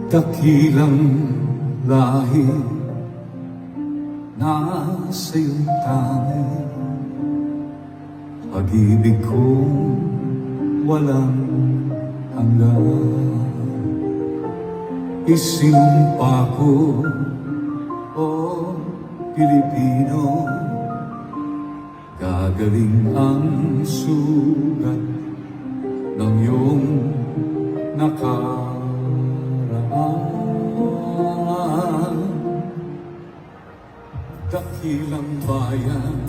dakilang lahi nasa iyong tangi, pag-ibig kong walang hanggan. Isinumpa ko, o Pilipino, gagaling ang sugat ng iyong nakaraan. Dakilang bayan,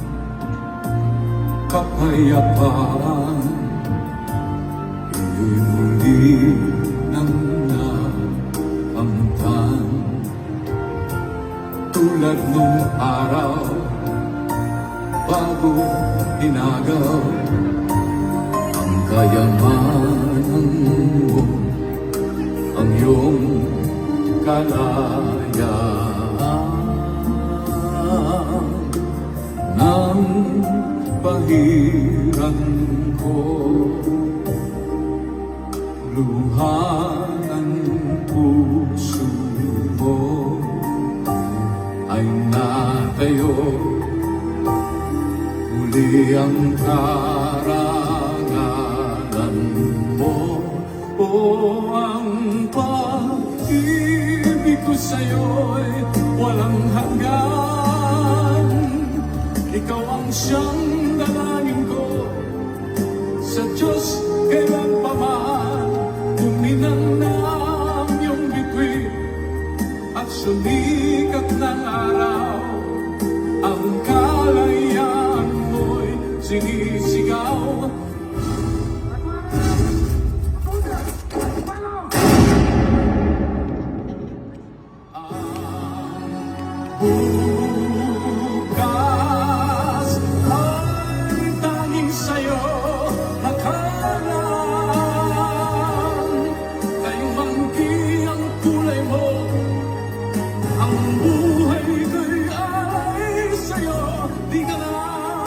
kapayapaan, iyo'y muli nang nakamtan. Tulad nung araw, bago inagaw ang kayamanan mo, ang iyong kalayaan. Nang bahiran ko, luha ng puso mo ay natayo, muli ang karangalan mo. O ang pag-ibig ko sa'yo'y walang hanggan. Ikaw ang siyang dalangin ko sa Diyos kailan pa man. Tuminang na ang iyong bituin at sumikat ng araw, ang kalayaan mo'y sinisigaw. Bukas ay tanging sa'yo nakalaan. Ngayong manggi ang kulay mo, ang buhay ko'y ay sa'yo. Di ka na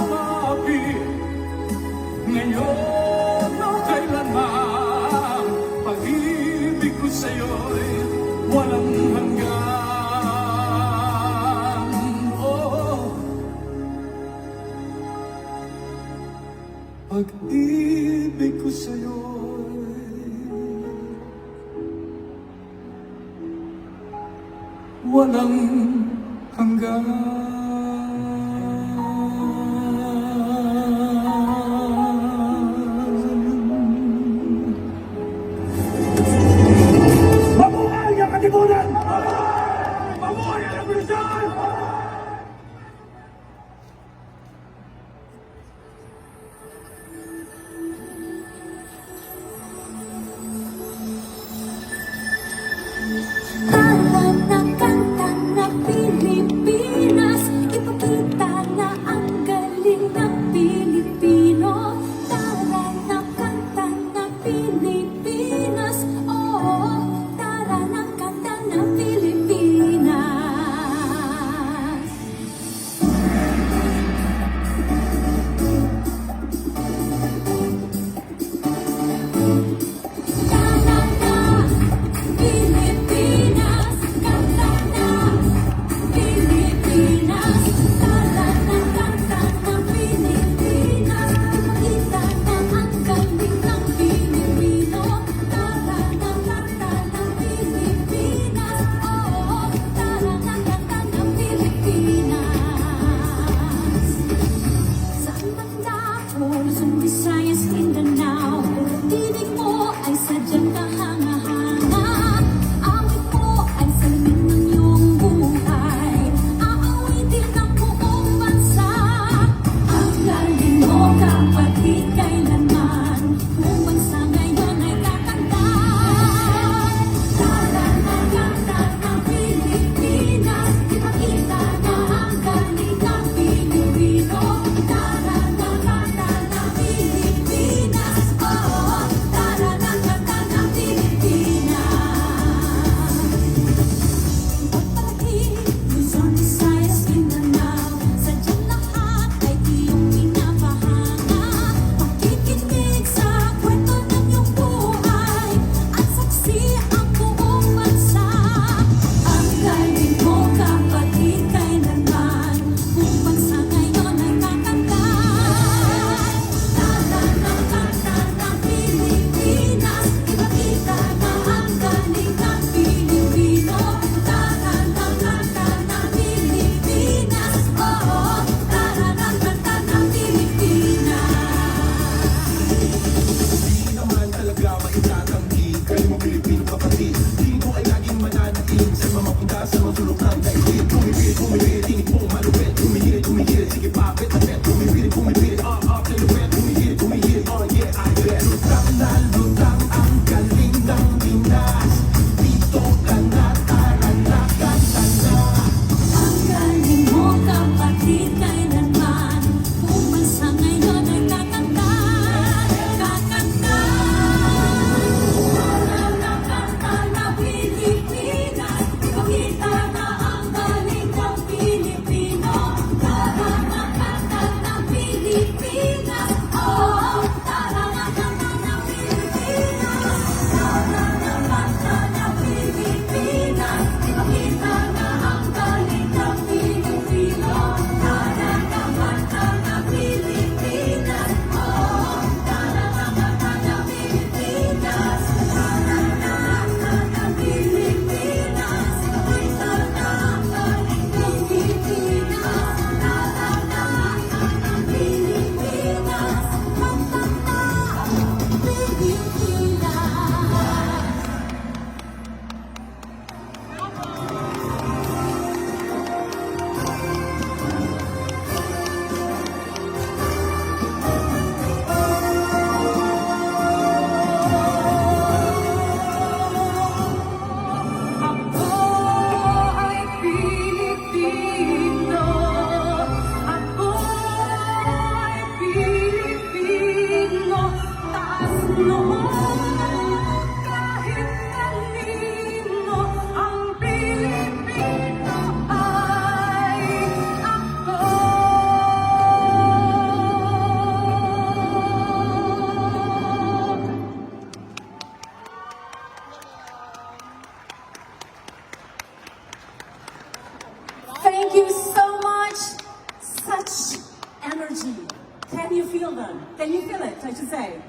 maapit ngayon o kailanman. Pag-ibig ko sa'yo'y walang hanggan. Pag-ibig ko sa'yo'y walang hanggan. Mabuhay ang katipunan! Mabuhay ang revolusyon! Alam ng kanta na Pilipinas.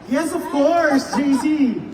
Yes, of course, JC.